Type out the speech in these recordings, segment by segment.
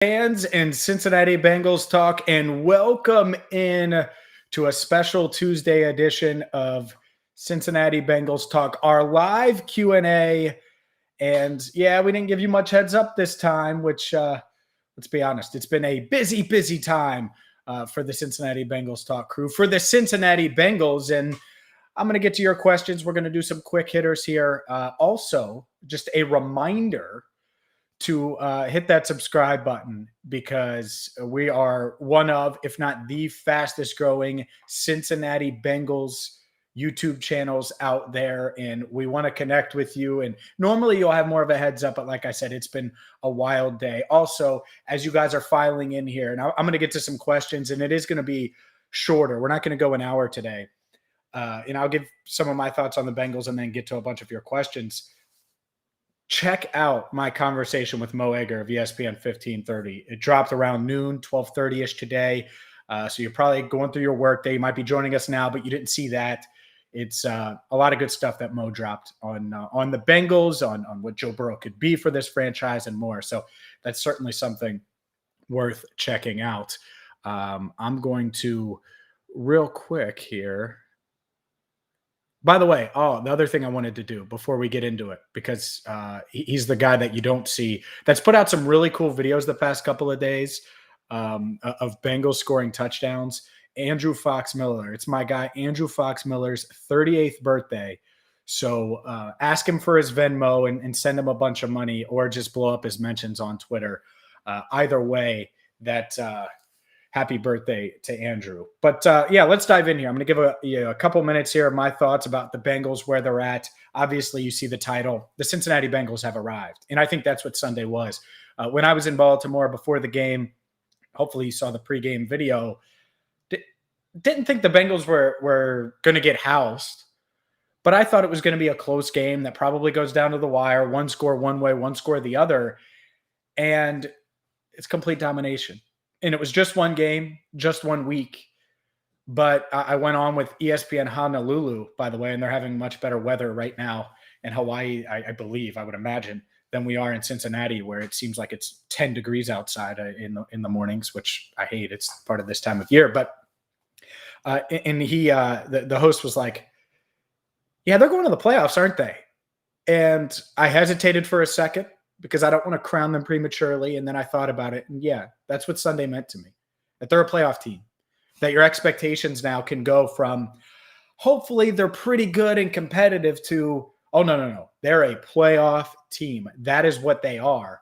Fans and Cincinnati Bengals talk, and welcome in to a special Tuesday edition of Cincinnati Bengals talk, our live Q&A. And yeah, we didn't give you much heads up this time, which let's be honest, it's been a busy time for the Cincinnati Bengals talk crew, for the Cincinnati Bengals. And I'm going to get to your questions. We're going to do some quick hitters here. Also, just a reminder to hit that subscribe button, because we are one of, if not the fastest growing Cincinnati Bengals YouTube channels out there. And we want to connect with you. And normally you'll have more of a heads up, but like I said, it's been a wild day. Also, as you guys are filing in here, and I'm going to get to some questions, and it is going to be shorter. We're not going to go an hour today. And I'll give some of my thoughts on the Bengals and then get to a bunch of your questions. Check out my conversation with Mo Egger of ESPN 1530. It dropped around noon, 12:30-ish today. So you're probably going through your work day. You might be joining us now, but you didn't see that. It's a lot of good stuff that Mo dropped on the Bengals, on what Joe Burrow could be for this franchise and more. So that's certainly something worth checking out. I'm going to real quick here. By the way, the other thing I wanted to do before we get into it, because he's the guy that you don't see, that's put out some really cool videos the past couple of days of Bengals scoring touchdowns. Andrew Fox Miller. It's my guy, Andrew Fox Miller's 38th birthday. So ask him for his Venmo and send him a bunch of money, or just blow up his mentions on Twitter. Either way, that happy birthday to Andrew. But yeah, let's dive in here. I'm going to give a couple minutes here of my thoughts about the Bengals, where they're at. Obviously, you see the title. The Cincinnati Bengals have arrived. And I think that's what Sunday was. When I was in Baltimore before the game, hopefully you saw the pregame video, didn't think the Bengals were going to get housed. But I thought it was going to be a close game that probably goes down to the wire. One score one way, one score the other. And it's complete domination. And it was just one game, just 1 week. But I went on with ESPN Honolulu, by the way, and they're having much better weather right now in Hawaii, I believe, I would imagine, than we are in Cincinnati, where it seems like it's 10 degrees outside in the mornings, which I hate. It's part of this time of year. But and the host was like, yeah, they're going to the playoffs, aren't they? And I hesitated for a second, because I don't want to crown them prematurely. And then I thought about it. And yeah, that's what Sunday meant to me, that they're a playoff team, that your expectations now can go from hopefully they're pretty good and competitive to, oh, no. They're a playoff team. That is what they are.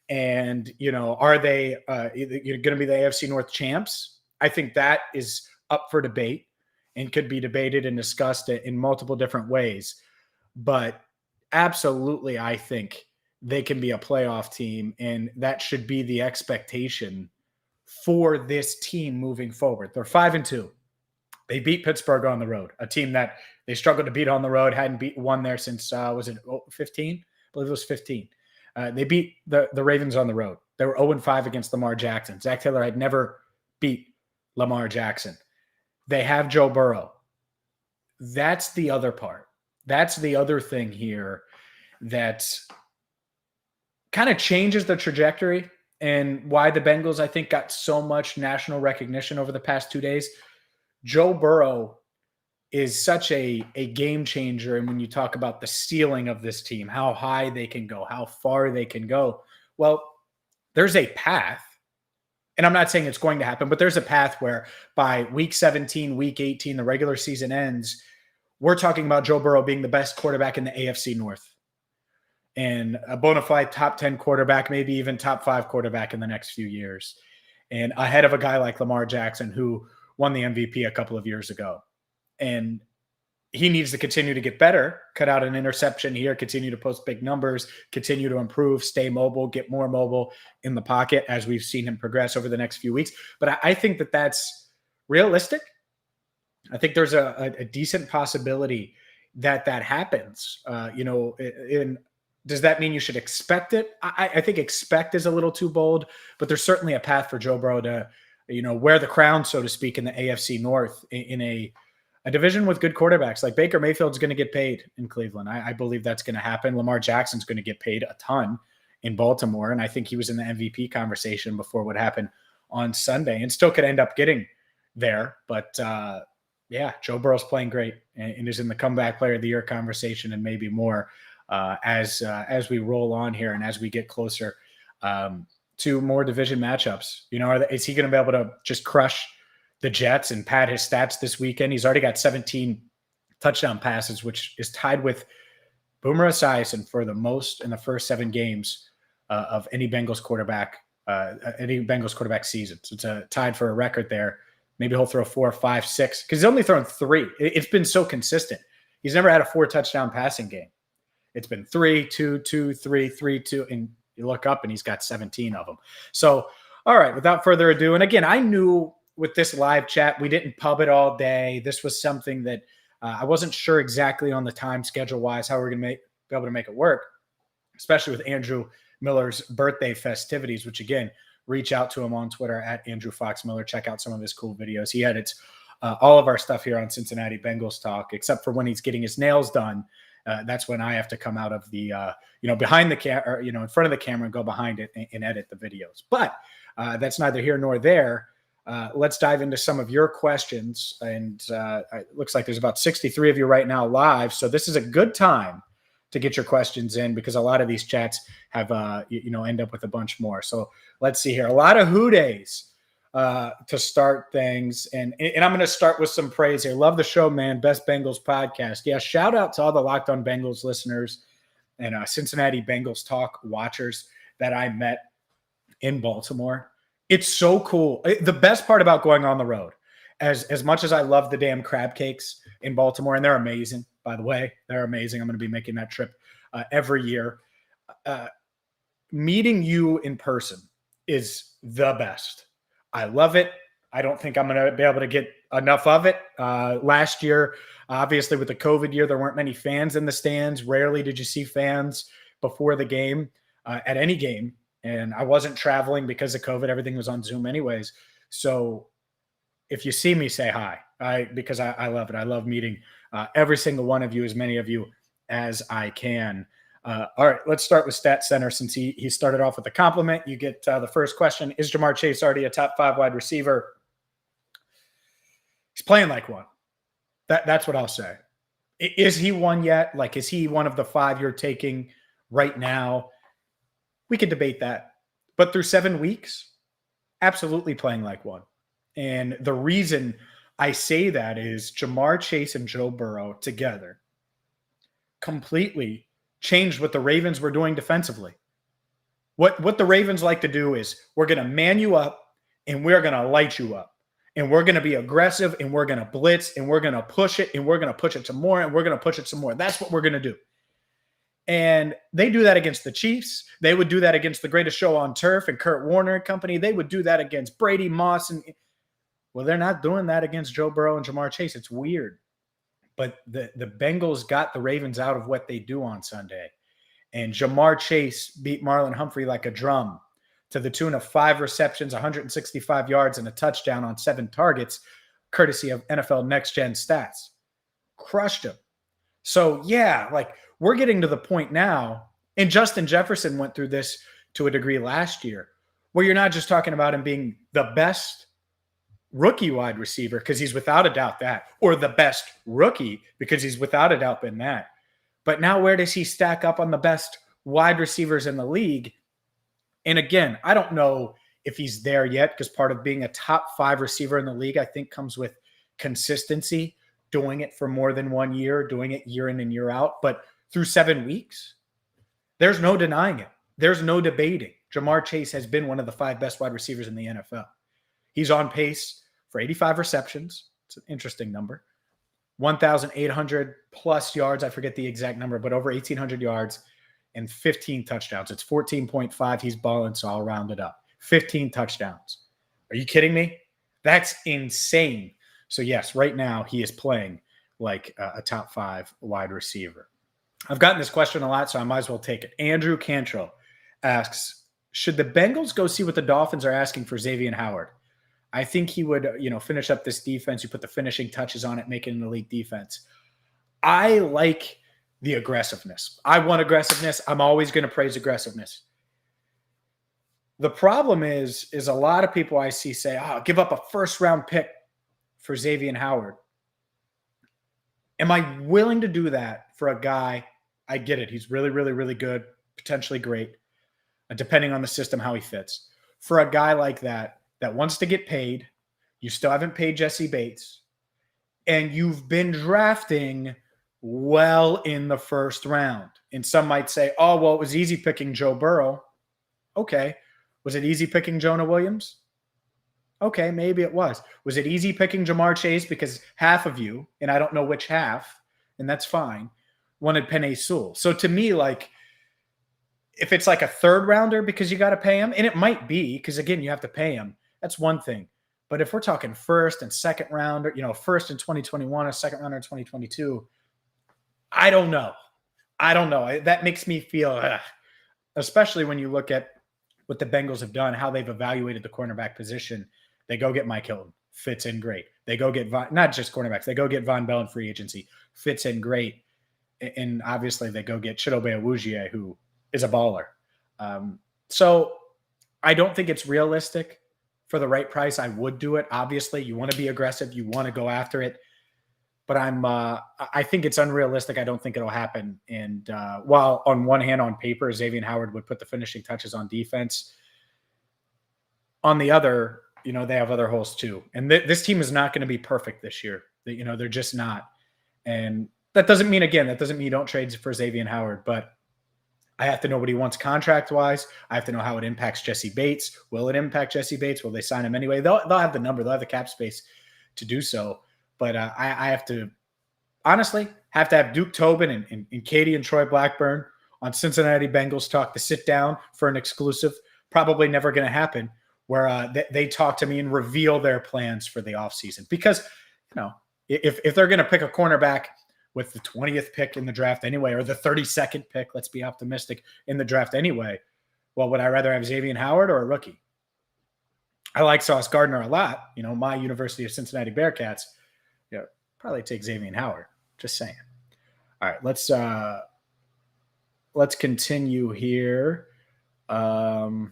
And, are they going to be the AFC North champs? I think that is up for debate and could be debated and discussed in multiple different ways. But absolutely, I think they can be a playoff team, and that should be the expectation for this team moving forward. They're 5-2. They beat Pittsburgh on the road, a team that they struggled to beat on the road, hadn't won there since, was it 15? I believe it was 15. They beat the Ravens on the road. They were 0-5 against Lamar Jackson. Zac Taylor had never beat Lamar Jackson. They have Joe Burrow. That's the other part. That's the other thing here that kind of changes the trajectory, and why the Bengals, I think, got so much national recognition over the past 2 days. Joe Burrow is such a game changer. And when you talk about the ceiling of this team, how high they can go, how far they can go, well, there's a path. And I'm not saying it's going to happen, but there's a path where by week 17, week 18, the regular season ends, we're talking about Joe Burrow being the best quarterback in the AFC North, and a bona fide top 10 quarterback, maybe even top 5 quarterback in the next few years, and ahead of a guy like Lamar Jackson, who won the MVP a couple of years ago. And he needs to continue to get better, cut out an interception here, continue to post big numbers, continue to improve, stay mobile, get more mobile in the pocket, as we've seen him progress over the next few weeks. But I think that that's realistic. I think there's a decent possibility that happens. Does that mean you should expect it? I think expect is a little too bold, but there's certainly a path for Joe Burrow to, wear the crown, so to speak, in the AFC North, in a division with good quarterbacks. Like Baker Mayfield's going to get paid in Cleveland. I believe that's going to happen. Lamar Jackson's going to get paid a ton. in Baltimore. And I think he was in the MVP conversation before what happened on Sunday and still could end up getting there. But yeah, Joe Burrow's playing great and is in the comeback player of the year conversation and maybe more as we roll on here and as we get closer to more division matchups. You know, is he going to be able to just crush the Jets and pad his stats this weekend? He's already got 17 touchdown passes, which is tied with Boomer Esiason for the most in the first 7 games of any Bengals quarterback season. So it's tied for a record there. Maybe he'll throw 4, 5, 6 because he's only thrown 3. It's been so consistent. He's never had a 4 touchdown passing game. It's been 3, 2, 2, 3, 3, 2, and you look up and he's got 17 of them. So, all right, without further ado, and again, I knew with this live chat, we didn't pub it all day. This was something that I wasn't sure exactly on the time schedule-wise how we're going to be able to make it work, especially with Andrew Miller's birthday festivities, which, again, reach out to him on Twitter at Andrew Fox Miller. Check out some of his cool videos. He edits all of our stuff here on Cincinnati Bengals Talk, except for when he's getting his nails done. That's when I have to come out of the, behind the camera, in front of the camera and go behind it and edit the videos. But that's neither here nor there. Let's dive into some of your questions. And it looks like there's about 63 of you right now live. So this is a good time to get your questions in because a lot of these chats have, end up with a bunch more. So let's see here. A lot of hoo-days to start things. And I'm going to start with some praise here. Love the show, man. Best Bengals podcast. Yeah, shout out to all the Locked On Bengals listeners and Cincinnati Bengals Talk watchers that I met in Baltimore. It's so cool. The best part about going on the road, as much as I love the damn crab cakes in Baltimore, and they're amazing, by the way. They're amazing. I'm going to be making that trip every year. Meeting you in person is the best. I love it. I don't think I'm going to be able to get enough of it. Last year, obviously with the COVID year, there weren't many fans in the stands. Rarely did you see fans before the game at any game. And I wasn't traveling because of COVID. Everything was on Zoom anyways. So if you see me, say hi, because I love it. I love meeting every single one of you, as many of you as I can. All right, let's start with Stat Center since he started off with a compliment. You get the first question. Is Jamar Chase already a top 5 wide receiver? He's playing like one. That's what I'll say. Is he one yet? Like, is he one of the 5 you're taking right now? We could debate that. But through 7 weeks, absolutely playing like one. And the reason I say that is Jamar Chase and Joe Burrow together completely changed what the Ravens were doing defensively. What the Ravens like to do is we're going to man you up and we're going to light you up. And we're going to be aggressive and we're going to blitz and we're going to push it and we're going to push it some more and we're going to push it some more. That's what we're going to do. And they do that against the Chiefs. They would do that against the greatest show on turf and Kurt Warner and company. They would do that against Brady Moss. Well, they're not doing that against Joe Burrow and Jamar Chase. It's weird. But the Bengals got the Ravens out of what they do on Sunday. And Jamar Chase beat Marlon Humphrey like a drum to the tune of 5 receptions, 165 yards, and a touchdown on 7 targets, courtesy of NFL Next Gen Stats. Crushed him. So, yeah, like we're getting to the point now, and Justin Jefferson went through this to a degree last year, where you're not just talking about him being the best rookie wide receiver, because he's without a doubt that, or the best rookie, because he's without a doubt been that. But now where does he stack up on the best wide receivers in the league? And again, I don't know if he's there yet, because part of being a top 5 receiver in the league, I think, comes with consistency, doing it for more than 1 year, doing it year in and year out. But through 7 weeks, there's no denying it. There's no debating. Jamar Chase has been one of the 5 best wide receivers in the NFL. He's on pace for 85 receptions. It's an interesting number. 1,800 plus yards. I forget the exact number, but over 1,800 yards and 15 touchdowns. It's 14.5. He's balling, so I'll round it up. 15 touchdowns. Are you kidding me? That's insane. So yes, right now he is playing like a top 5 wide receiver. I've gotten this question a lot, so I might as well take it. Andrew Cantrell asks, should the Bengals go see what the Dolphins are asking for Xavier Howard? I think he would, finish up this defense. You put the finishing touches on it, make it an elite defense. I like the aggressiveness. I want aggressiveness. I'm always going to praise aggressiveness. The problem is a lot of people I see say, "Oh, give up a first-round pick for Xavier Howard." Am I willing to do that for a guy? I get it. He's really, really, really good, potentially great, depending on the system, how he fits. For a guy like that wants to get paid, you still haven't paid Jesse Bates, and you've been drafting well in the first round. And some might say, oh, well, it was easy picking Joe Burrow. Okay. Was it easy picking Jonah Williams? Okay, maybe it was. Was it easy picking Jamar Chase because half of you, and I don't know which half, and that's fine, wanted Penei Sewell? So to me, like, if it's like a third rounder because you got to pay him, and it might be because, again, you have to pay him, that's one thing. But if we're talking first and second rounder, first in 2021, a second rounder in 2022, I don't know. That makes me feel, especially when you look at what the Bengals have done, how they've evaluated the cornerback position. They go get Mike Hilton, fits in great. They go get not just cornerbacks, they go get Von Bell in free agency, fits in great. And obviously they go get Chidobe Awuzie, who is a baller. So I don't think it's realistic. For the right price, I would do it. Obviously, you want to be aggressive, you want to go after it. But I think it's unrealistic. I don't think it'll happen. And while on one hand, on paper, Xavier Howard would put the finishing touches on defense, on the other, they have other holes too. And this team is not going to be perfect this year. They're just not. And that doesn't mean you don't trade for Xavier Howard, but I have to know what he wants contract-wise. I have to know how it impacts Jesse Bates. Will it impact Jesse Bates? Will they sign him anyway? They'll have the number. They'll have the cap space to do so. But I have to honestly have Duke Tobin and Katie and Troy Blackburn on Cincinnati Bengals Talk to sit down for an exclusive. Probably never going to happen, where they talk to me and reveal their plans for the offseason. Because, if they're going to pick a cornerback with the 20th pick in the draft anyway, or the 32nd pick, let's be optimistic, in the draft anyway, well, would I rather have Xavier Howard or a rookie? I like Sauce Gardner a lot. My University of Cincinnati Bearcats, probably take Xavier Howard. Just saying. All right, let's continue here. And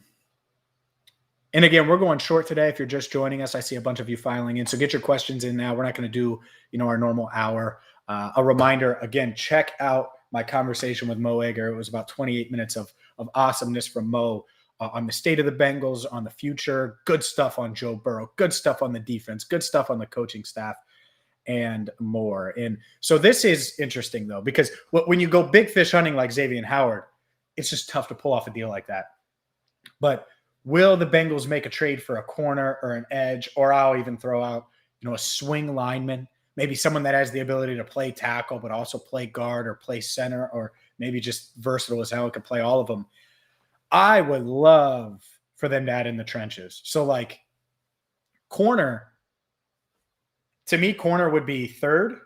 again, we're going short today. If you're just joining us, I see a bunch of you filing in. So get your questions in now. We're not going to do, our normal hour. A reminder, again, check out my conversation with Mo Egger. It was about 28 minutes of awesomeness from Mo on the state of the Bengals, on the future, good stuff on Joe Burrow, good stuff on the defense, good stuff on the coaching staff, and more. And so this is interesting, though, because when you go big fish hunting like Xavier Howard, it's just tough to pull off a deal like that. But will the Bengals make a trade for a corner or an edge, or I'll even throw out, a swing lineman, maybe someone that has the ability to play tackle, but also play guard or play center, or maybe just versatile as hell, can play all of them. I would love for them to add in the trenches. So like corner, to me, corner would be third.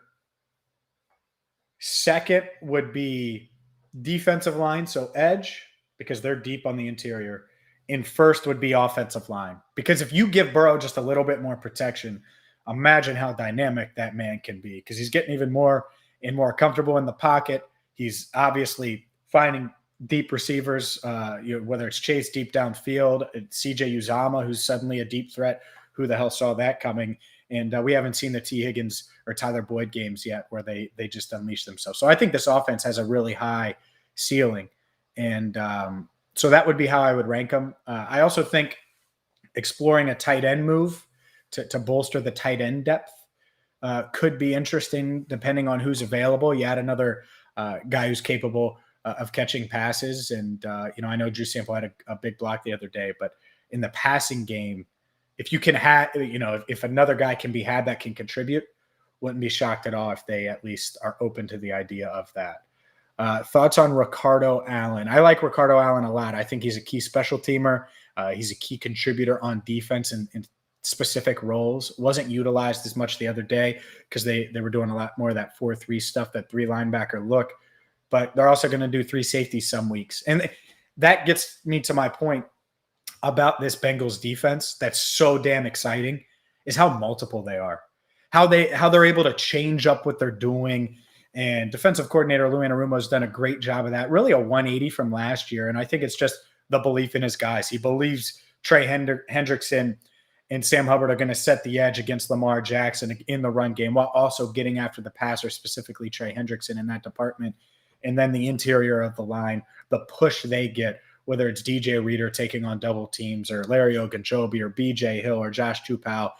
Second would be defensive line, so edge, because they're deep on the interior. And first would be offensive line. Because if you give Burrow just a little bit more protection, imagine how dynamic that man can be, because he's getting even more and more comfortable in the pocket. He's obviously finding deep receivers, whether it's Chase deep downfield, CJ Uzama, who's suddenly a deep threat. Who the hell saw that coming? And we haven't seen the T. Higgins or Tyler Boyd games yet where they just unleash themselves. So I think this offense has a really high ceiling. And so that would be how I would rank them. I also think exploring a tight end move to bolster the tight end depth could be interesting depending on who's available. You add another guy who's capable of catching passes. And, I know Drew Sample had a big block the other day, but in the passing game, if you can have, if another guy can be had that can contribute, wouldn't be shocked at all if they at least are open to the idea of that. Thoughts on Ricardo Allen? I like Ricardo Allen a lot. I think he's a key special teamer. He's a key contributor on defense in specific roles. Wasn't utilized as much the other day because they were doing a lot more of that 4-3 stuff, that 3 linebacker look. But they're also going to do 3 safeties some weeks. And that gets me to my point about this Bengals defense that's so damn exciting, is how multiple they are, how they're able to change up what they're doing. And defensive coordinator Lou Anarumo has done a great job of that, really a 180 from last year. And I think it's just the belief in his guys. He believes Trey Hendrickson and Sam Hubbard are going to set the edge against Lamar Jackson in the run game while also getting after the passer, specifically Trey Hendrickson in that department. And then the interior of the line, the push they get, whether it's DJ Reader taking on double teams or Larry Ogunjobi or BJ Hill or Josh Tupou.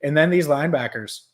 And then these linebackers,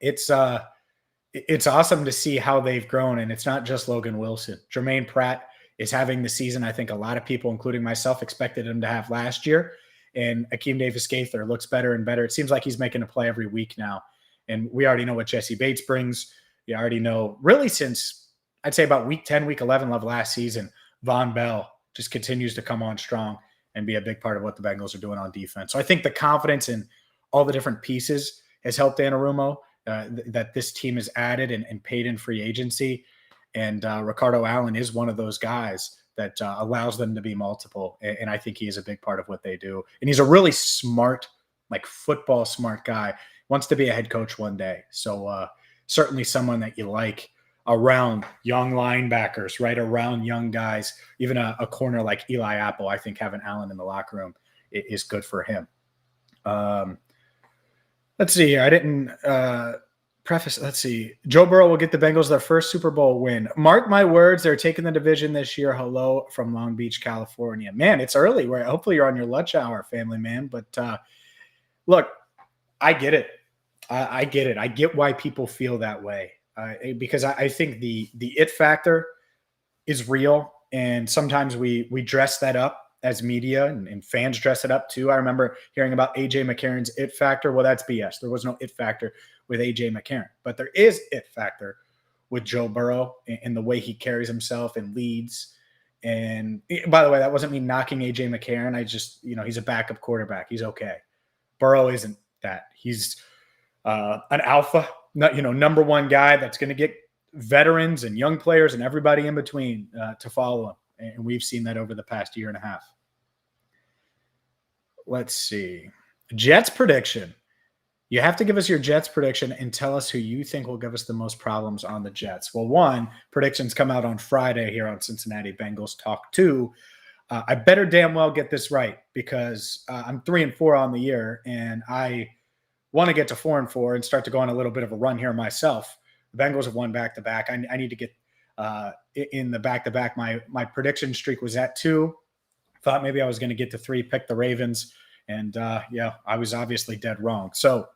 it's awesome to see how they've grown. And it's not just Logan Wilson. Jermaine Pratt is having the season I think a lot of people, including myself, expected him to have last year. And Akeem Davis-Gaither looks better and better. It seems like he's making a play every week now. And we already know what Jesse Bates brings. You already know, really since I'd say about week 10, week 11 of last season, Von Bell just continues to come on strong and be a big part of what the Bengals are doing on defense. So I think the confidence in all the different pieces has helped Anarumo, that this team has added and paid in free agency. And Ricardo Allen is one of those guys that allows them to be multiple. And I think he is a big part of what they do. And he's a really smart, like football smart guy, wants to be a head coach one day. So certainly someone that you like around young linebackers, right? Around young guys, even a corner like Eli Apple, I think having Allen in the locker room is good for him. Let's see here. I didn't preface. Let's see. Joe Burrow will get the Bengals their first Super Bowl win. Mark my words, they're taking the division this year. Hello from Long Beach, California. Man, it's early. Hopefully you're on your lunch hour, family man. But look, I get it. I get it. I get why people feel that way. Because I think the it factor is real. And sometimes we dress that up as media and fans dress it up too. I remember hearing about AJ McCarron's it factor. Well, that's BS. There was no it factor with AJ McCarron, but there is it factor with Joe Burrow and the way he carries himself and leads. And by the way, that wasn't me knocking AJ McCarron. I just, he's a backup quarterback. He's okay. Burrow isn't that. He's an alpha, number one guy that's going to get veterans and young players and everybody in between to follow him. And we've seen that over the past year and a half. Let's see. Jets prediction. You have to give us your Jets prediction and tell us who you think will give us the most problems on the Jets. Well, one, predictions come out on Friday here on Cincinnati Bengals Talk. Two, I better damn well get this right because I'm 3-4 on the year, and I want to get to 4-4 and start to go on a little bit of a run here myself. The Bengals have won back-to-back. I need to get in the back-to-back. My prediction streak was at 2. Thought maybe I was going to get to 3, pick the Ravens, and I was obviously dead wrong. So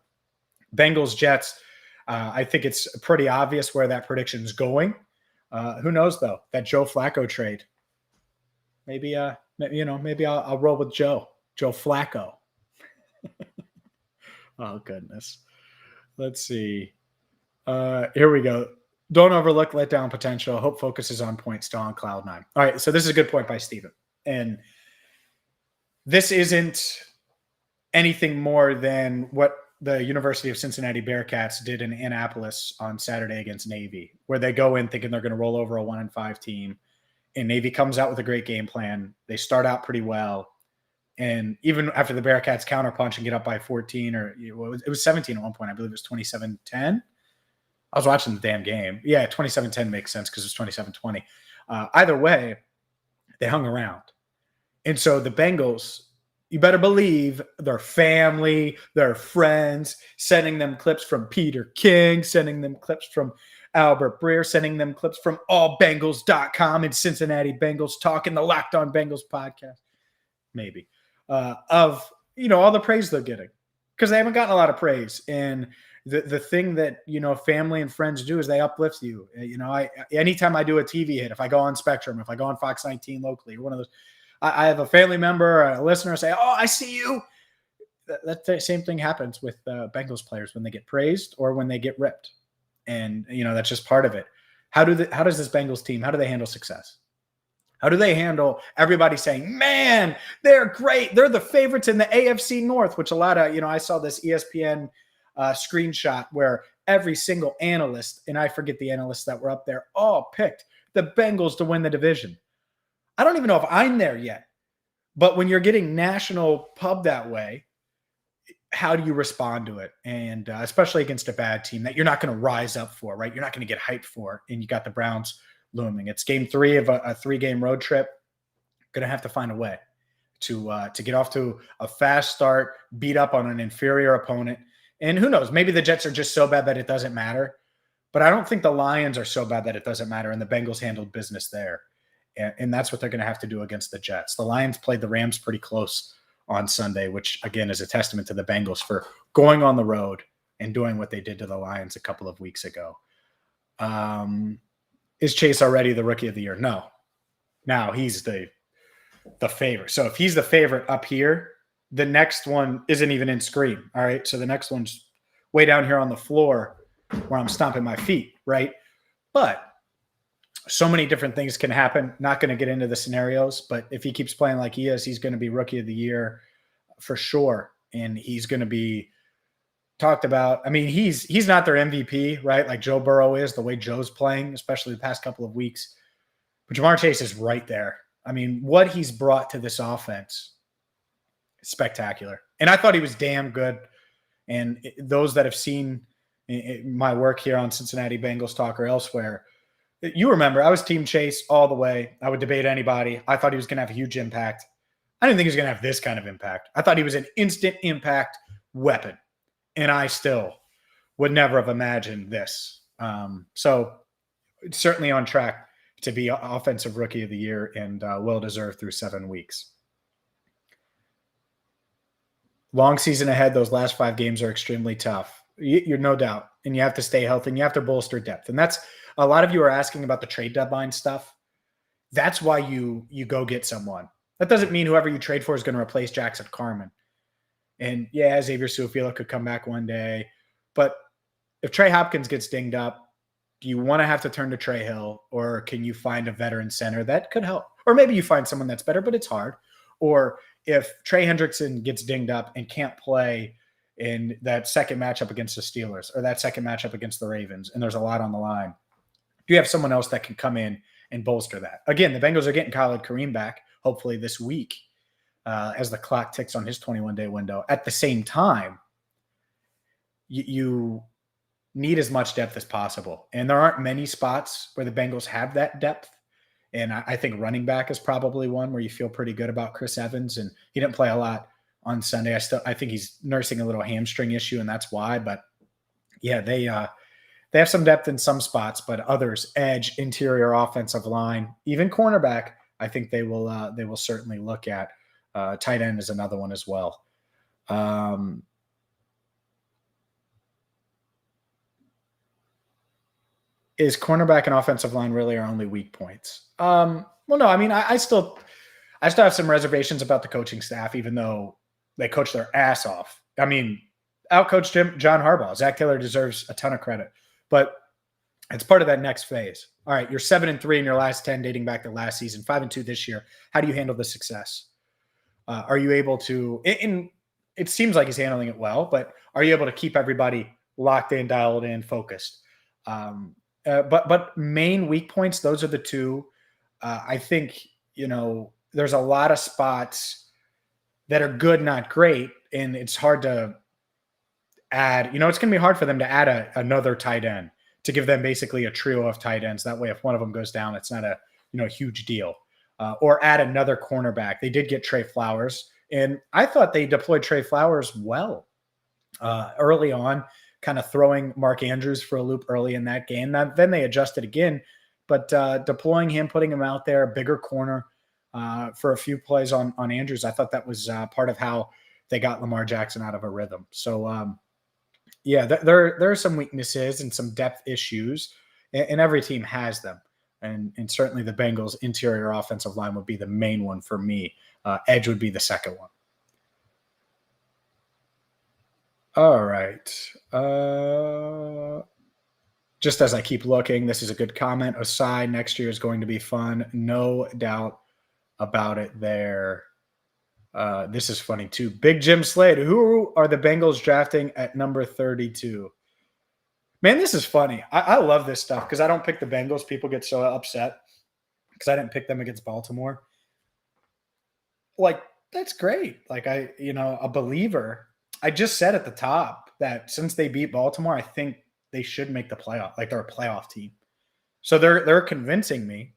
Bengals, Jets, I think it's pretty obvious where that prediction's going. Who knows, though, that Joe Flacco trade. Maybe I'll roll with Joe Flacco. Oh, goodness. Let's see. Here we go. Don't overlook letdown potential. Hope focuses on point, still on cloud 9. All right, so this is a good point by Steven. And this isn't anything more than what the University of Cincinnati Bearcats did in Annapolis on Saturday against Navy, where they go in thinking they're going to roll over a 1-5 team, and Navy comes out with a great game plan. They start out pretty well, and even after the Bearcats counterpunch and get up by 14, or it was 17 at one point, I believe it was 27-10. I was watching the damn game. Yeah, 27-10 makes sense because it was 27-20. Either way, they hung around. And so the Bengals, you better believe their family, their friends, sending them clips from Peter King, sending them clips from Albert Breer, sending them clips from allbengals.com and Cincinnati Bengals Talk and the Locked On Bengals podcast, maybe, of, all the praise they're getting. Because they haven't gotten a lot of praise. And the thing that, family and friends do is they uplift you. Anytime I do a TV hit, if I go on Spectrum, if I go on Fox 19 locally, or one of those, I have a family member, a listener say, "Oh, I see you." That same thing happens with Bengals players when they get praised or when they get ripped. And, that's just part of it. How does this Bengals team, how do they handle success? How do they handle everybody saying, "Man, they're great. They're the favorites in the AFC North," which a lot of, I saw this ESPN screenshot where every single analyst, and I forget the analysts that were up there, all picked the Bengals to win the division. I don't even know if I'm there yet. But when you're getting national pub that way, how do you respond to it? And especially against a bad team that you're not going to rise up for, right? You're not going to get hyped for. And you got the Browns looming. It's game 3 of a 3-game road trip. going to have to find a way to get off to a fast start, beat up on an inferior opponent. And who knows, maybe the Jets are just so bad that it doesn't matter. But I don't think the Lions are so bad that it doesn't matter, and the Bengals handled business there. And that's what they're going to have to do against the Jets. The Lions played the Rams pretty close on Sunday, which, again, is a testament to the Bengals for going on the road and doing what they did to the Lions a couple of weeks ago. Is Chase already the Rookie of the Year? No. Now he's the favorite. So if he's the favorite up here, the next one isn't even in screen. All right. So the next one's way down here on the floor where I'm stomping my feet. Right. But so many different things can happen. Not going to get into the scenarios, but if he keeps playing like he is, he's going to be Rookie of the Year for sure. And he's going to be talked about. I mean, he's not their MVP, right? Like Joe Burrow is, the way Joe's playing, especially the past couple of weeks. But Jamar Chase is right there. I mean, what he's brought to this offense is spectacular. And I thought he was damn good. And those that have seen my work here on Cincinnati Bengals Talk or elsewhere, you remember I was Team Chase all the way. I would debate anybody. I thought he was going to have a huge impact. I didn't think he was going to have this kind of impact. I thought he was an instant impact weapon. And I still would never have imagined this. So it's certainly on track to be Offensive Rookie of the Year and well-deserved through 7 weeks. Long season ahead. Those last 5 games are extremely tough. You're no doubt. And you have to stay healthy and you have to bolster depth. And that's a lot of you are asking about the trade deadline stuff. That's why you go get someone. That doesn't mean whoever you trade for is going to replace Jackson Carman. And yeah, Xavier Su'a-Filo could come back one day. But if Trey Hopkins gets dinged up, do you want to have to turn to Trey Hill, or can you find a veteran center that could help? Or maybe you find someone that's better, but it's hard. Or if Trey Hendrickson gets dinged up and can't play in that second matchup against the Steelers or that second matchup against the Ravens, and there's a lot on the line, do you have someone else that can come in and bolster that? Again, the Bengals are getting Khalid Kareem back, hopefully this week, as the clock ticks on his 21-day window. At the same time, you need as much depth as possible. And there aren't many spots where the Bengals have that depth. And I think running back is probably one where you feel pretty good about Chris Evans. And he didn't play a lot on Sunday. I think he's nursing a little hamstring issue, and that's why. But yeah, they have some depth in some spots, but others, edge, interior offensive line, even cornerback, I think they will certainly look at. Tight end is another one as well. Is cornerback and offensive line really our only weak points? Well, no, I mean, I still have some reservations about the coaching staff, even though they coach their ass off. I mean, outcoached John Harbaugh. Zac Taylor deserves a ton of credit, but it's part of that next phase. All right, you're 7-3 in your last 10, dating back to last season, 5-2 this year. How do you handle the success? Are you able to? And it seems like he's handling it well, but are you able to keep everybody locked in, dialed in, focused? But main weak points, those are the two. I think, there's a lot of spots that are good, not great. And it's hard to add, it's going to be hard for them to add another tight end to give them basically a trio of tight ends. That way, if one of them goes down, it's not a huge deal. Or add another cornerback. They did get Trey Flowers. And I thought they deployed Trey Flowers well early on, kind of throwing Mark Andrews for a loop early in that game. Then they adjusted again, but deploying him, putting him out there, bigger corner for a few plays on Andrews. I thought that was part of how they got Lamar Jackson out of a rhythm. So, there are some weaknesses and some depth issues, and every team has them. And certainly the Bengals' interior offensive line would be the main one for me. Edge would be the second one. All right. Just as I keep looking, this is a good comment. Aside, next year is going to be fun. No doubt about it there. This is funny too. Big Jim Slade. Who are the Bengals drafting at number 32? Man, this is funny. I love this stuff because I don't pick the Bengals. People get so upset because I didn't pick them against Baltimore. Like, that's great. Like, a believer. I just said at the top that since they beat Baltimore, I think they should make the playoff. Like, they're a playoff team. So they're convincing me.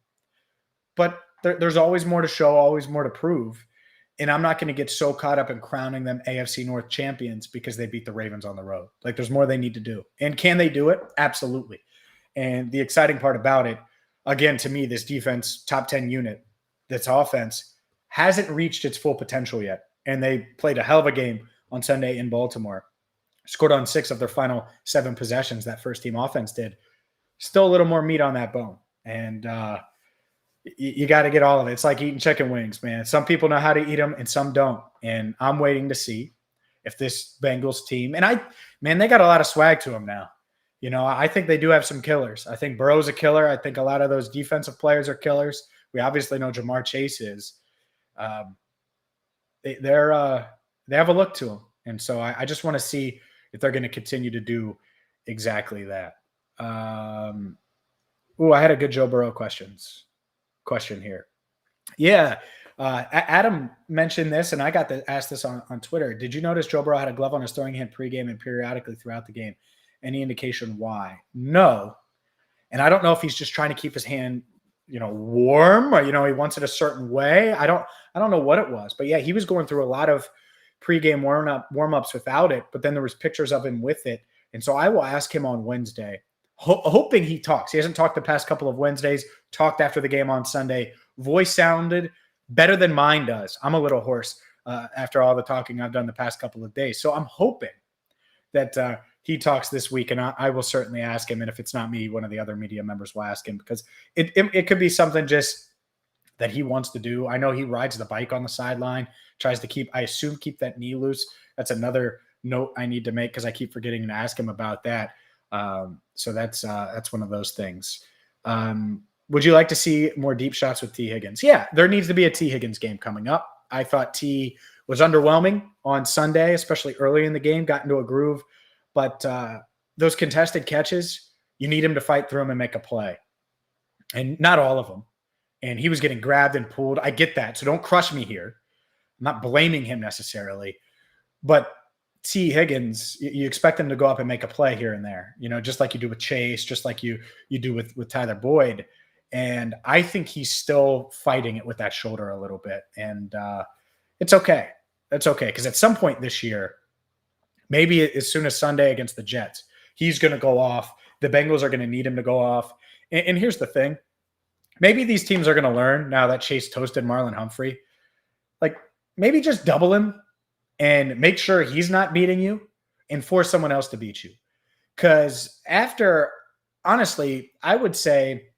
But there's always more to show, always more to prove. And I'm not going to get so caught up in crowning them AFC North champions because they beat the Ravens on the road. Like, there's more they need to do. And can they do it? Absolutely. And the exciting part about it, again, to me, this defense, top 10 unit, that's offense, hasn't reached its full potential yet. And they played a hell of a game on Sunday in Baltimore. Scored on 6 of their final 7 possessions, that first team offense did. Still a little more meat on that bone. And you got to get all of it. It's like eating chicken wings, man. Some people know how to eat them and some don't. And I'm waiting to see if this Bengals team, and they got a lot of swag to them now. You know, I think they do have some killers. I think Burrow's a killer. I think a lot of those defensive players are killers. We obviously know Jamar Chase is. They have a look to them. And so I just want to see if they're going to continue to do exactly that. I had a good Joe Burrow question here. Yeah. Adam mentioned this, and I got to ask this on Twitter. Did you notice Joe Burrow had a glove on his throwing hand pregame and periodically throughout the game? Any indication why? No. And I don't know if he's just trying to keep his hand, warm, or, he wants it a certain way. I don't know what it was, but yeah, he was going through a lot of pregame warm-ups without it, but then there was pictures of him with it. And so I will ask him on Wednesday, hoping he talks. He hasn't talked the past couple of Wednesdays, talked after the game on Sunday. Voice sounded better than mine does. I'm a little hoarse after all the talking I've done the past couple of days. So I'm hoping that he talks this week, and I will certainly ask him. And if it's not me, one of the other media members will ask him, because it could be something just that he wants to do. I know he rides the bike on the sideline, tries to keep that knee loose. That's another note I need to make, because I keep forgetting to ask him about that. So that's one of those things. Would you like to see more deep shots with T. Higgins? Yeah, there needs to be a T. Higgins game coming up. I thought T was underwhelming on Sunday, especially early in the game, got into a groove. But those contested catches, you need him to fight through them and make a play. And not all of them. And he was getting grabbed and pulled. I get that. So don't crush me here. I'm not blaming him necessarily. But T. Higgins, you expect him to go up and make a play here and there, just like you do with Chase, just like you do with Tyler Boyd. And I think he's still fighting it with that shoulder a little bit. And it's okay. That's okay. Because at some point this year, maybe as soon as Sunday against the Jets, he's going to go off. The Bengals are going to need him to go off. And here's the thing. Maybe these teams are going to learn now that Chase toasted Marlon Humphrey. Like, maybe just double him and make sure he's not beating you and force someone else to beat you. Because honestly, I would say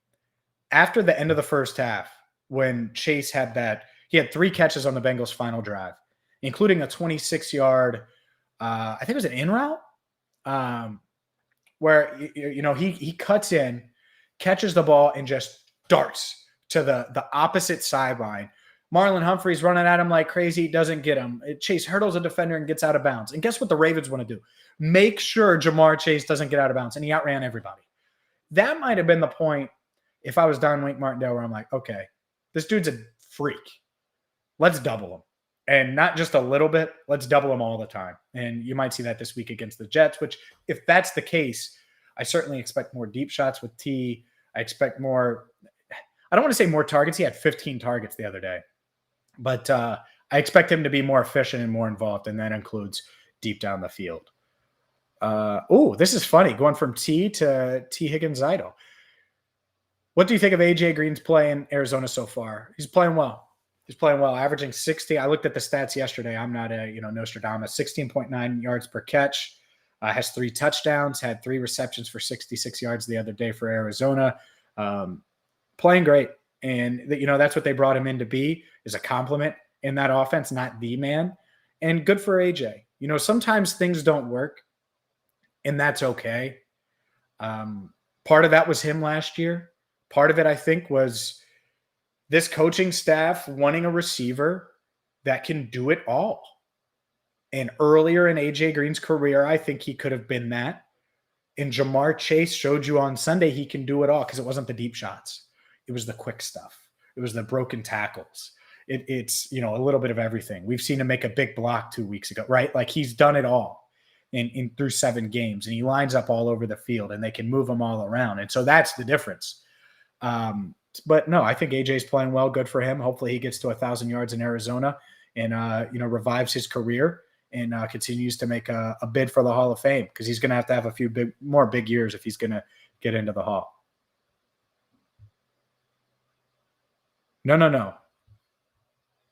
after the end of the first half, when Chase he had 3 catches on the Bengals' final drive, including a 26-yard, I think it was an in route, where, he cuts in, catches the ball, and just darts to the opposite sideline. Marlon Humphrey's running at him like crazy, doesn't get him. Chase hurdles a defender and gets out of bounds. And guess what the Ravens want to do? Make sure Jamar Chase doesn't get out of bounds, and he outran everybody. That might have been the point if I was Don Wink Martindale, where I'm like, okay, this dude's a freak. Let's double him. And not just a little bit, let's double him all the time. And you might see that this week against the Jets, which, if that's the case, I certainly expect more deep shots with T. I expect more, I don't want to say more targets. He had 15 targets the other day. But I expect him to be more efficient and more involved, and that includes deep down the field. This is funny, going from T to T. Higgins idol. What do you think of A.J. Green's play in Arizona so far? He's playing well. Averaging 60. I looked at the stats yesterday. I'm not a Nostradamus. 16.9 yards per catch. Has 3 touchdowns. Had 3 receptions for 66 yards the other day for Arizona. Playing great. And that's what they brought him in to be, is a compliment in that offense, not the man. And good for AJ. Sometimes things don't work, and that's okay. Part of that was him last year. Part of it, I think, was this coaching staff wanting a receiver that can do it all. And earlier in AJ Green's career, I think he could have been that. And Jamar Chase showed you on Sunday he can do it all, because it wasn't the deep shots. It was the quick stuff. It was the broken tackles. It's a little bit of everything. We've seen him make a big block 2 weeks ago, right? Like, he's done it all in through 7 games, and he lines up all over the field, and they can move him all around. And so that's the difference. But no, I think AJ's playing well. Good for him. Hopefully he gets to 1,000 yards in Arizona and, revives his career and continues to make a bid for the Hall of Fame, because he's going to have a few more big years if he's going to get into the Hall. No.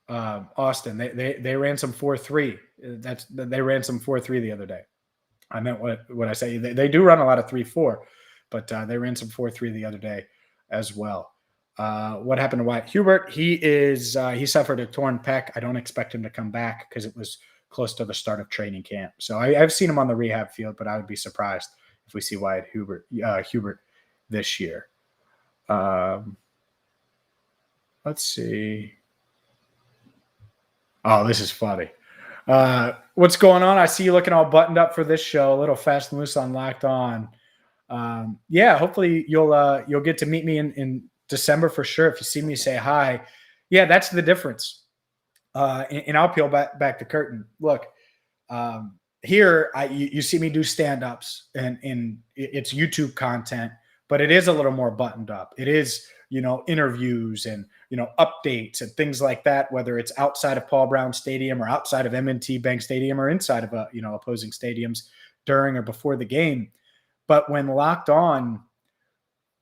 Austin, they ran some 4.3. They ran some 4.3 the other day. I meant what I say. They do run a lot of 3.4, but they ran some 4.3 the other day as well. What happened to Wyatt? Hubert, he suffered a torn pec. I don't expect him to come back because it was close to the start of training camp. So I've seen him on the rehab field, but I would be surprised if we see Wyatt Hubert this year. Let's see. Oh, this is funny. What's going on? I see you looking all buttoned up for this show. A little fast and loose on Locked On. Yeah, hopefully you'll get to meet me in December for sure. If you see me, say hi. Yeah, that's the difference. And I'll peel back the curtain. Look, here you see me do stand-ups and it's YouTube content, but it is a little more buttoned up. It is, interviews and, updates and things like that, whether it's outside of Paul Brown Stadium or outside of M&T Bank Stadium or inside of, opposing stadiums during or before the game. But when Locked On,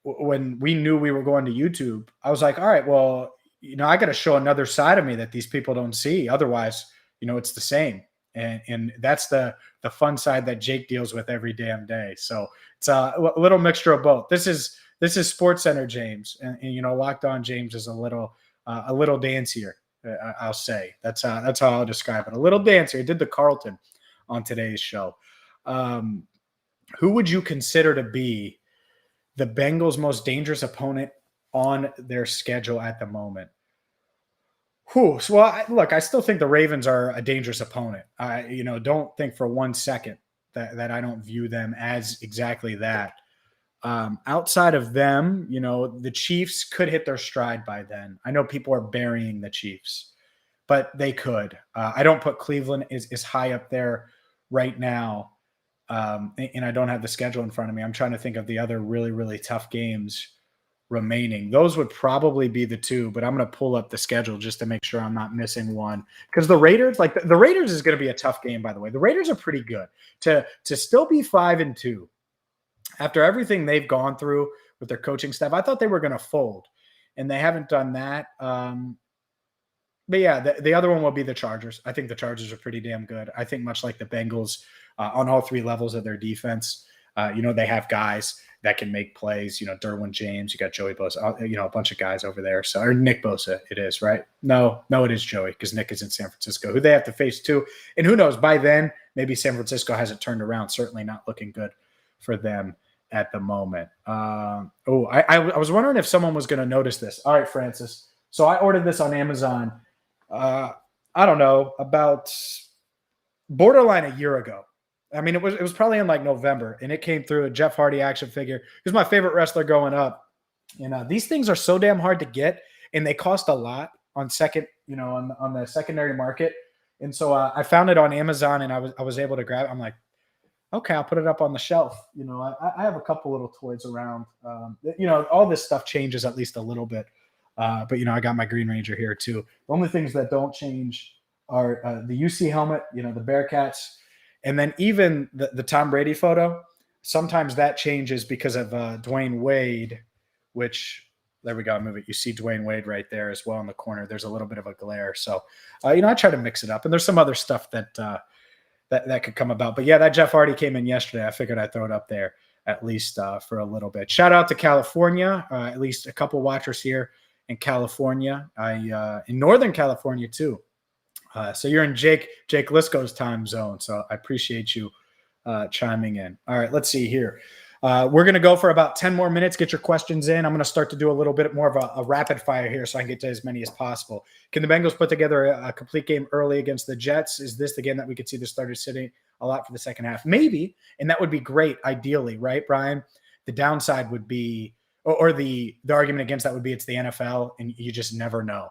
when we knew we were going to YouTube, I was like, all right, well, I got to show another side of me that these people don't see. Otherwise, it's the same. And that's the fun side that Jake deals with every damn day. So it's a little mixture of both. This is SportsCenter James, and Locked On James is a little dancier. I'll say that's how I'll describe it. A little dancier. He did the Carlton on today's show. Who would you consider to be the Bengals' most dangerous opponent on their schedule at the moment? So, I still think the Ravens are a dangerous opponent. Don't think for 1 second that I don't view them as exactly that. Outside of them, the Chiefs could hit their stride by then. I know people are burying the Chiefs, but they could. I don't put Cleveland is high up there right now. And I don't have the schedule in front of me. I'm trying to think of the other really, really tough games remaining. Those would probably be the two, but I'm going to pull up the schedule just to make sure I'm not missing one. Because the Raiders, the Raiders is going to be a tough game, by the way. The Raiders are pretty good. To still be 5-2 after everything they've gone through with their coaching staff, I thought they were going to fold, and they haven't done that. But yeah, the other one will be the Chargers. I think the Chargers are pretty damn good. I think much like the Bengals on all three levels of their defense, they have guys that can make plays. Derwin James, you got Joey Bosa, a bunch of guys over there. So, or Nick Bosa, it is, right? No, it is Joey, because Nick is in San Francisco, who they have to face too. And who knows, by then, maybe San Francisco hasn't turned around. Certainly not looking good for them at the moment. I was wondering if someone was going to notice this. All right, Francis. So I ordered this on Amazon. I don't know, about borderline a year ago. I mean, it was probably in November, and it came through a Jeff Hardy action figure. He was my favorite wrestler growing up. And these things are so damn hard to get, and they cost a lot on on the secondary market. And so I found it on Amazon, and I was able to grab it. I'm like, okay, I'll put it up on the shelf. I have a couple little toys around. All this stuff changes at least a little bit. But I got my Green Ranger here too. The only things that don't change are the UC helmet, the Bearcats, and then even the Tom Brady photo. Sometimes that changes because of Dwayne Wade, which there we go. Move it. You see Dwayne Wade right there as well in the corner. There's a little bit of a glare. So, I try to mix it up, and there's some other stuff that could come about. But yeah, that Jeff Hardy came in yesterday. I figured I'd throw it up there at least for a little bit. Shout out to California. At least a couple watchers here in California, in Northern California too. So you're in Jake Lisco's time zone. So I appreciate you chiming in. All right, let's see here. We're going to go for about 10 more minutes. Get your questions in. I'm going to start to do a little bit more of a rapid fire here so I can get to as many as possible. Can the Bengals put together a complete game early against the Jets? Is this the game that we could see the starters sitting a lot for the second half? Maybe, and that would be great, ideally, right, Brian? The downside would be, or the argument against that would be it's the NFL, and you just never know,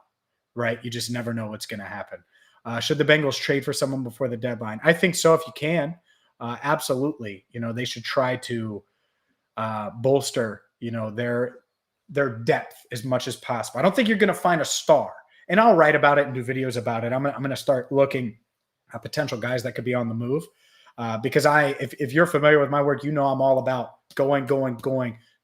right? You just never know what's going to happen. Should the Bengals trade for someone before the deadline? I think so if you can. Absolutely. They should try to bolster, their depth as much as possible. I don't think you're going to find a star. And I'll write about it and do videos about it. I'm going to start looking at potential guys that could be on the move. Because if you're familiar with my work, I'm all about going,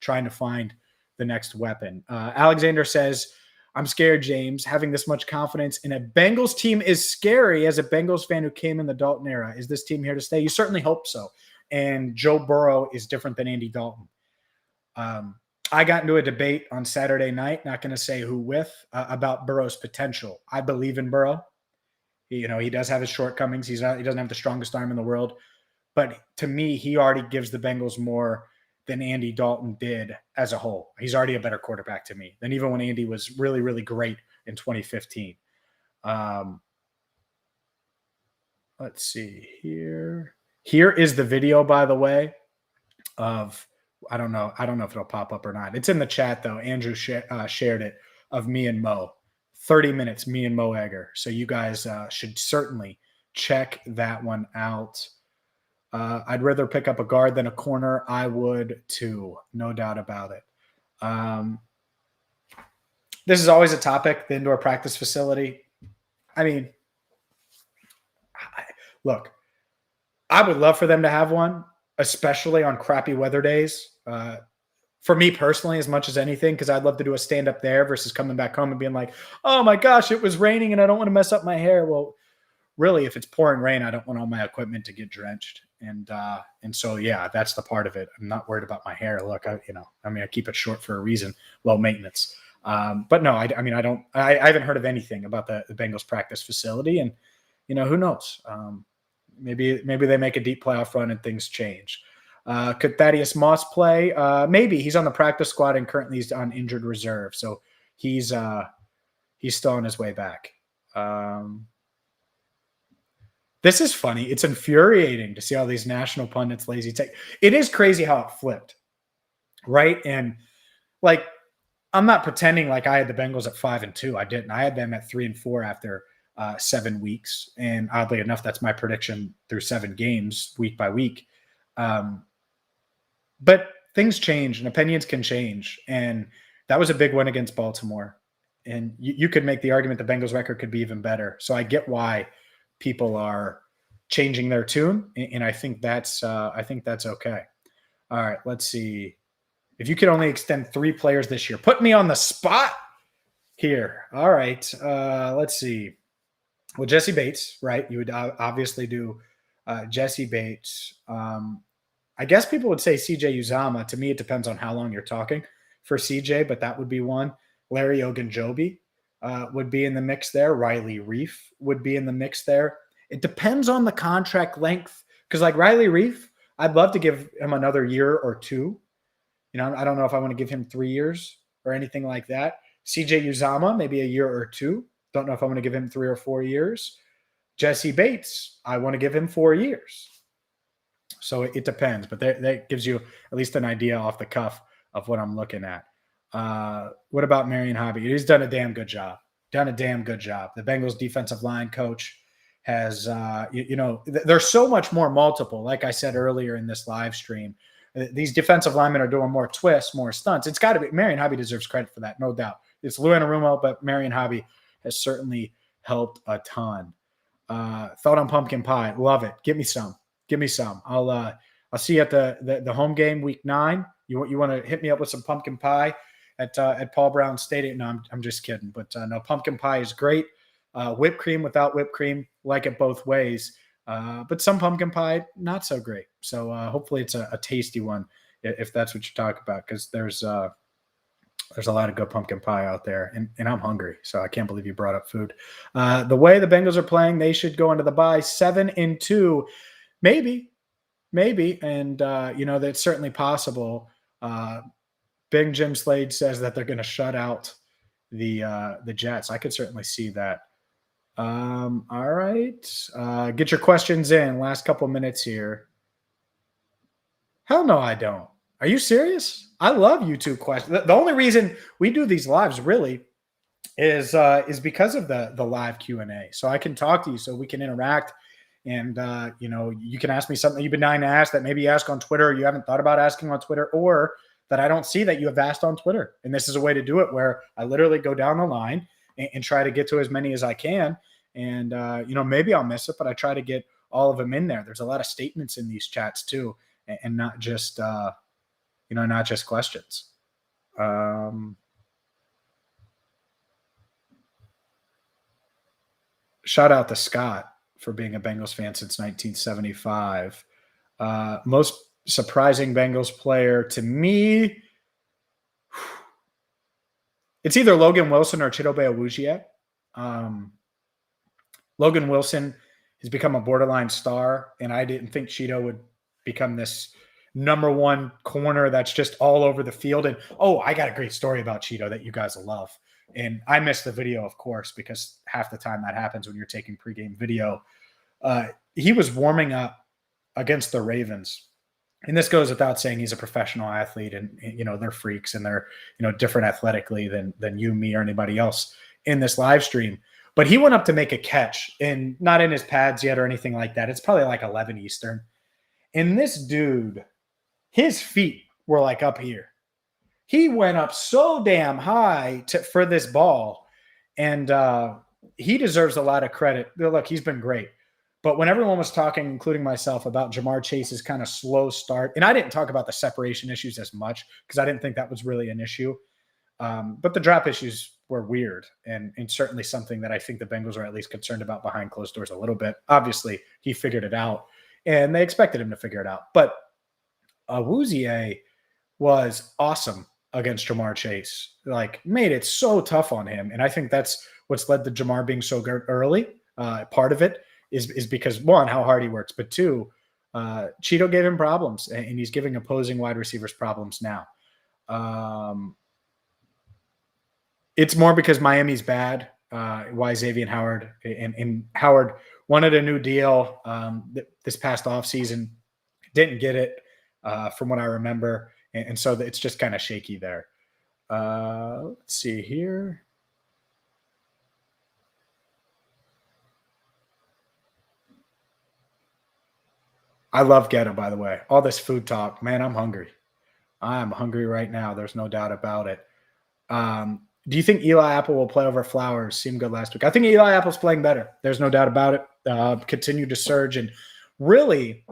trying to find the next weapon. Alexander says, I'm scared, James. Having this much confidence in a Bengals team is scary. As a Bengals fan who came in the Dalton era, is this team here to stay? You certainly hope so. And Joe Burrow is different than Andy Dalton. I got into a debate on Saturday night, not going to say who with, about Burrow's potential. I believe in Burrow. He does have his shortcomings. He doesn't have the strongest arm in the world. But to me, he already gives the Bengals more than Andy Dalton did as a whole. He's already a better quarterback to me than even when Andy was really, really great in 2015. Let's see here. Here is the video, by the way, of I don't know if it'll pop up or not. It's in the chat, though. Andrew shared it, of me and Mo. 30 minutes, me and Mo Egger. So you guys should certainly check that one out. I'd rather pick up a guard than a corner. I would too, no doubt about it. This is always a topic, the indoor practice facility. I mean, look, I would love for them to have one, especially on crappy weather days. For me personally, as much as anything, because I'd love to do a stand-up there versus coming back home and being like, oh my gosh, it was raining and I don't want to mess up my hair. Well, really, if it's pouring rain, I don't want all my equipment to get drenched. And so, yeah, that's the part of it. I'm not worried about my hair. Look, I keep it short for a reason, low maintenance. But no, I haven't heard of anything about the Bengals practice facility, and who knows? Maybe they make a deep playoff run and things change. Could Thaddeus Moss play? Maybe. He's on the practice squad and currently he's on injured reserve, so he's still on his way back. This is funny. It's infuriating to see all these national pundits lazy take. It is crazy how it flipped, right? And like, I'm not pretending like I had the Bengals at 5-2. I didn't. I had them at 3-4 after 7 weeks, and oddly enough, that's my prediction through 7 games, week by week. But things change and opinions can change, and that was a big win against Baltimore. And you could make the argument the Bengals record could be even better. So I get why people are changing their tune, and I think that's okay. All right, let's see. If you could only extend 3 players this year, put me on the spot here. All right, let's see. Well, Jesse Bates, right? You would obviously do Jesse Bates. I guess people would say CJ Uzama. To me, it depends on how long you're talking for CJ, but that would be one. Larry Ogunjobi would be in the mix there. Riley Reif would be in the mix there. It depends on the contract length, because like Riley Reif, I'd love to give him another year or 2. I don't know if I want to give him 3 years or anything like that. CJ Uzama, maybe a year or 2. Don't know if I want to give him 3 or 4 years. Jesse Bates, I want to give him 4 years. So it depends, but that gives you at least an idea off the cuff of what I'm looking at. What about Marion Hobby? He's done a damn good job. The Bengals defensive line coach has, there's so much more multiple. Like I said earlier in this live stream, these defensive linemen are doing more twists, more stunts. It's got to be. Marion Hobby deserves credit for that, no doubt. It's Lou Anarumo, but Marion Hobby has certainly helped a ton. Thought on pumpkin pie. Love it. Give me some. I'll see you at the home game week 9. You want to hit me up with some pumpkin pie at Paul Brown Stadium? No, I'm just kidding. But no, pumpkin pie is great. Whipped cream, without whipped cream, like it both ways. But some pumpkin pie, not so great. So hopefully it's a tasty one, if that's what you're talking about, because there's a lot of good pumpkin pie out there, and I'm hungry, so I can't believe you brought up food. The way the Bengals are playing, they should go into the bye 7-2, maybe, and that's certainly possible. Big Jim Slade says that they're going to shut out the Jets. I could certainly see that. All right, get your questions in. Last couple minutes here. Hell no, I don't. Are you serious? I love YouTube questions. The only reason we do these lives really is because of the live Q&A. So I can talk to you, so we can interact, and you can ask me something you've been dying to ask that maybe you ask on Twitter or you haven't thought about asking on Twitter, or that I don't see that you have asked on Twitter. And this is a way to do it where I literally go down the line and try to get to as many as I can. And, maybe I'll miss it, but I try to get all of them in there. There's a lot of statements in these chats too, and not just, not just questions. Shout out to Scott for being a Bengals fan since 1975. Most surprising Bengals player to me, it's either Logan Wilson or Chidobe Awuzie. Logan Wilson has become a borderline star, and I didn't think Cheeto would become this number one corner that's just all over the field. And, I got a great story about Cheeto that you guys will love. And I missed the video, of course, because half the time that happens when you're taking pregame video. He was warming up against the Ravens. And this goes without saying, he's a professional athlete, and they're freaks, and they're different athletically than you, me, or anybody else in this live stream. But he went up to make a catch, and not in his pads yet or anything like that. It's probably like 11 Eastern. And this dude, his feet were like up here. He went up so damn high for this ball, and he deserves a lot of credit. Look, he's been great. But when everyone was talking, including myself, about Jamar Chase's kind of slow start, and I didn't talk about the separation issues as much because I didn't think that was really an issue. But the drop issues were weird and certainly something that I think the Bengals are at least concerned about behind closed doors a little bit. Obviously, he figured it out, and they expected him to figure it out. But Awuzie was awesome against Jamar Chase, made it so tough on him. And I think that's what's led to Jamar being so good early. Part of it is because, one, how hard he works, but two, Cheeto gave him problems, and he's giving opposing wide receivers problems now. It's more because Miami's bad. Why Xavier Howard and Howard wanted a new deal this past offseason, didn't get it from what I remember. And so it's just kind of shaky there. Let's see here. I love Ghetto, by the way. All this food talk, man, I'm hungry. I'm hungry right now. There's no doubt about it. Do you think Eli Apple will play over Flowers? Seemed good last week. I think Eli Apple's playing better. There's no doubt about it. Continued to surge. And really,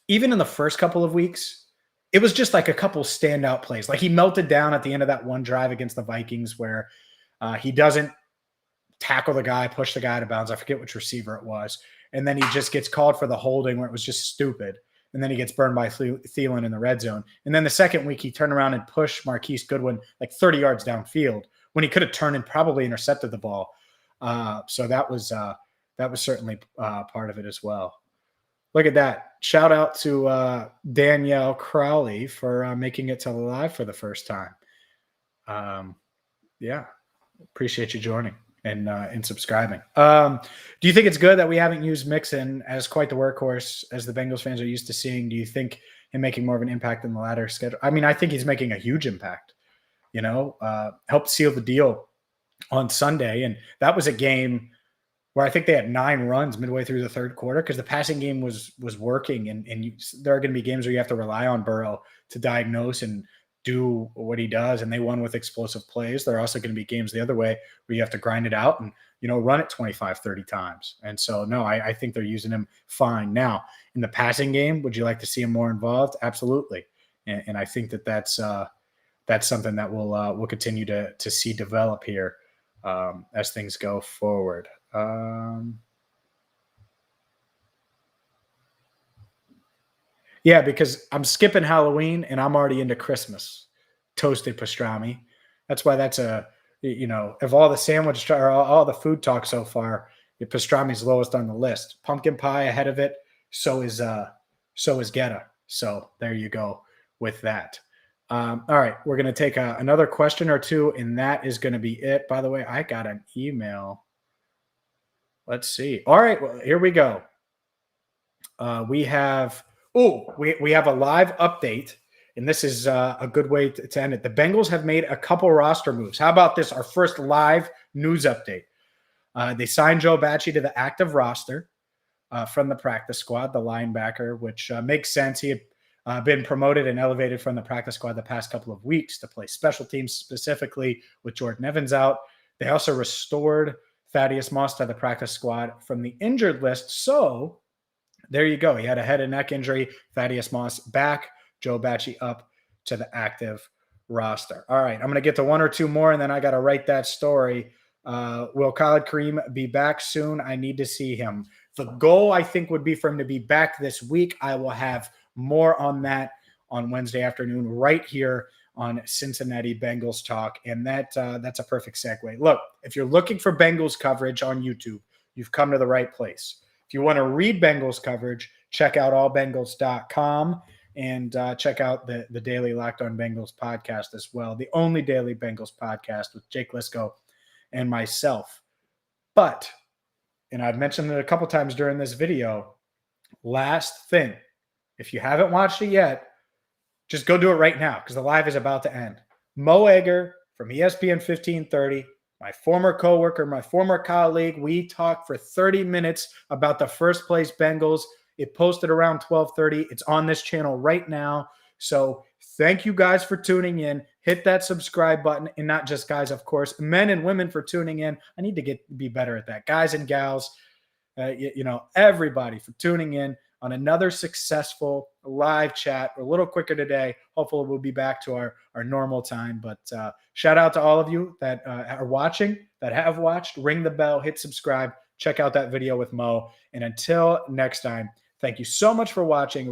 even in the first couple of weeks, it was just like a couple standout plays. Like he melted down at the end of that one drive against the Vikings where he doesn't tackle the guy, push the guy out of bounds. I forget which receiver it was. And then he just gets called for the holding where it was just stupid. And then he gets burned by Thielen in the red zone. And then the second week, he turned around and pushed Marquise Goodwin like 30 yards downfield when he could have turned and probably intercepted the ball. So that was certainly part of it as well. Look at that. Shout out to Danielle Crowley for making it to the live for the first time. Yeah, appreciate you joining and subscribing. Do you think it's good that we haven't used Mixon as quite the workhorse as the Bengals fans are used to seeing? Do you think him making more of an impact in the latter schedule? I mean, I think he's making a huge impact. Helped seal the deal on Sunday, and that was a game where I think they had 9 runs midway through the third quarter because the passing game was working, and there are going to be games where you have to rely on Burrow to diagnose and do what he does, and they won with explosive plays. There are also going to be games the other way where you have to grind it out and run it 25, 30 times. And so, no, I think they're using him fine. Now, in the passing game, would you like to see him more involved? Absolutely. And I think that's something that we'll continue to see develop here as things go forward. Yeah, because I'm skipping Halloween and I'm already into Christmas. Toasted pastrami. That's why that's of all the sandwich or all the food talk so far, pastrami is lowest on the list. Pumpkin pie ahead of it. So is Geta. So there you go with that. All right, we're going to take another question or two, and that is going to be it. By the way, I got an email. Let's see. All right, well, here we go. We have a live update, and this is a good way to end it. The Bengals have made a couple roster moves. How about this? Our first live news update. They signed Joe Bachie to the active roster from the practice squad, the linebacker, which makes sense. He had been promoted and elevated from the practice squad the past couple of weeks to play special teams, specifically with Jordan Evans out. They also restored Thaddeus Moss to the practice squad from the injured list. So there you go. He had a head and neck injury. Thaddeus Moss back. Joe Bacci up to the active roster. All right, I'm going to get to one or two more, and then I got to write that story. Will Khalid Kareem be back soon? I need to see him. The goal, I think, would be for him to be back this week. I will have more on that on Wednesday afternoon right here on Cincinnati Bengals Talk, and that's a perfect segue. Look, if you're looking for Bengals coverage on YouTube, you've come to the right place. If you want to read Bengals coverage, check out allbengals.com and check out the daily Locked On Bengals podcast as well, the only daily Bengals podcast with Jake Lisco and myself. But, and I've mentioned it a couple times during this video, last thing, if you haven't watched it yet, just go do it right now because the live is about to end. Mo Egger from ESPN 1530, my former coworker, my former colleague, we talked for 30 minutes about the first place Bengals. It posted around 12:30. It's on this channel right now. So thank you guys for tuning in. Hit that subscribe button, and not just guys, of course, men and women for tuning in. I need to be better at that. Guys and gals, everybody for tuning in on another successful live chat. We're a little quicker today. Hopefully we'll be back to our normal time. But shout out to all of you that are watching, that have watched. Ring the bell, hit subscribe, check out that video with Mo. And until next time, thank you so much for watching.